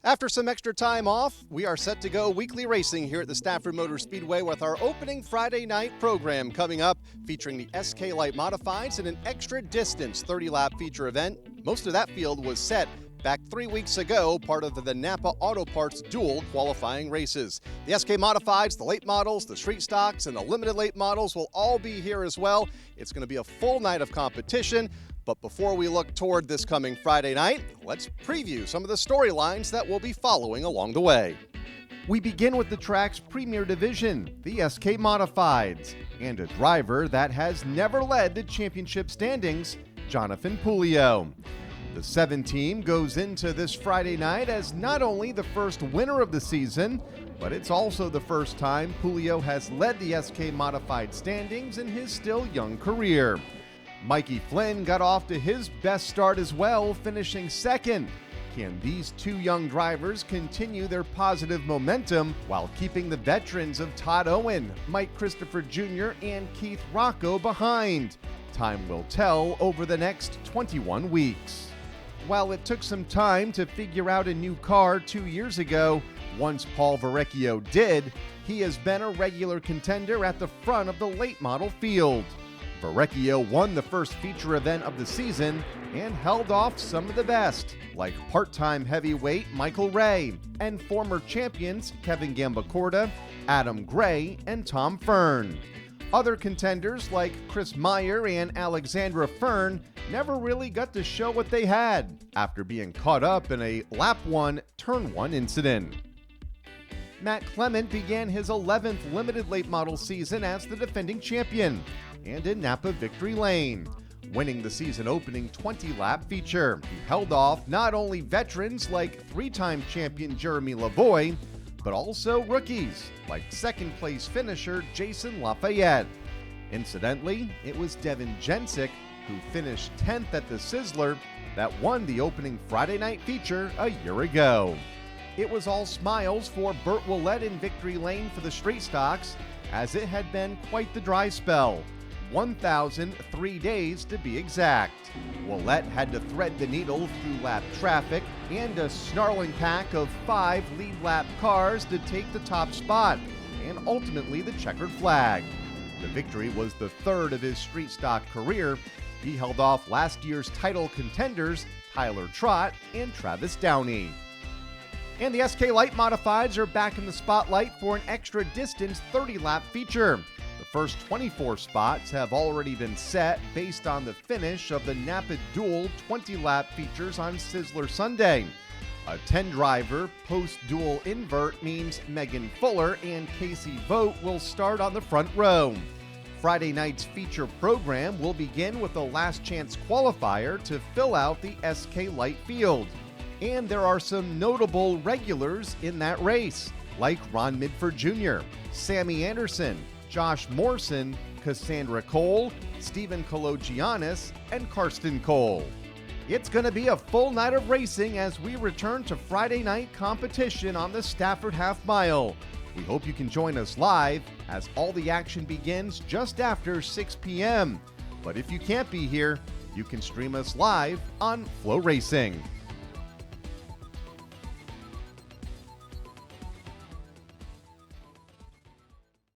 After some extra time off, we are set to go weekly racing here at the Stafford Motor Speedway with our opening Friday night program coming up, featuring the SK Light Modifieds in an extra distance 30-lap feature event. Most of that field was set back 3 weeks ago, part of the Napa Auto Parts dual qualifying races. The SK Modifieds, the late models, the street stocks, and the limited late models will all be here as well. It's going to be a full night of competition. But before we look toward this coming Friday night, let's preview some of the storylines that we'll be following along the way. We begin with the track's premier division, the SK Modifieds, and a driver that has never led the championship standings, Jonathan Pulio. The 7 team goes into this Friday night as not only the first winner of the season, but it's also the first time Pulio has led the SK Modified standings in his still young career. Mikey Flynn got off to his best start as well, finishing second. Can these two young drivers continue their positive momentum while keeping the veterans of Todd Owen, Mike Christopher Jr., and Keith Rocco behind? Time will tell over the next 21 weeks. While it took some time to figure out a new car 2 years ago, once Paul Verrecchio did, he has been a regular contender at the front of the late model field. Verrecchio won the first feature event of the season and held off some of the best, like part-time heavyweight Michael Ray and former champions Kevin Gambacorta, Adam Gray, and Tom Fern. Other contenders like Chris Meyer and Alexandra Fern never really got to show what they had after being caught up in a lap 1, turn 1 incident. Matt Clement began his 11th limited late model season as the defending champion and in Napa Victory Lane, winning the season opening 20-lap feature. He held off not only veterans like 3-time champion Jeremy Lavoie, but also rookies like second-place finisher Jason Lafayette. Incidentally, it was Devin Jensick, who finished 10th at the Sizzler, that won the opening Friday night feature a year ago. It was all smiles for Burt Willett in Victory Lane for the street stocks, as it had been quite the dry spell. 1,003 days to be exact. Willett had to thread the needle through lap traffic and a snarling pack of 5 lead lap cars to take the top spot, and ultimately the checkered flag. The victory was the third of his street stock career. He held off last year's title contenders Tyler Trott and Travis Downey. And the SK Light Modifieds are back in the spotlight for an extra distance 30-lap feature. The first 24 spots have already been set based on the finish of the Napa Dual 20-lap features on Sizzler Sunday. A 10-driver post-dual invert means Megan Fuller and Casey Vogt will start on the front row. Friday night's feature program will begin with a last chance qualifier to fill out the SK Light field. And there are some notable regulars in that race, like Ron Midford Jr., Sammy Anderson, Josh Morrison, Cassandra Cole, Stephen Kologiannis, and Karsten Cole. It's going to be a full night of racing as we return to Friday night competition on the Stafford Half Mile. We hope you can join us live as all the action begins just after 6 p.m. But if you can't be here, you can stream us live on Flow Racing.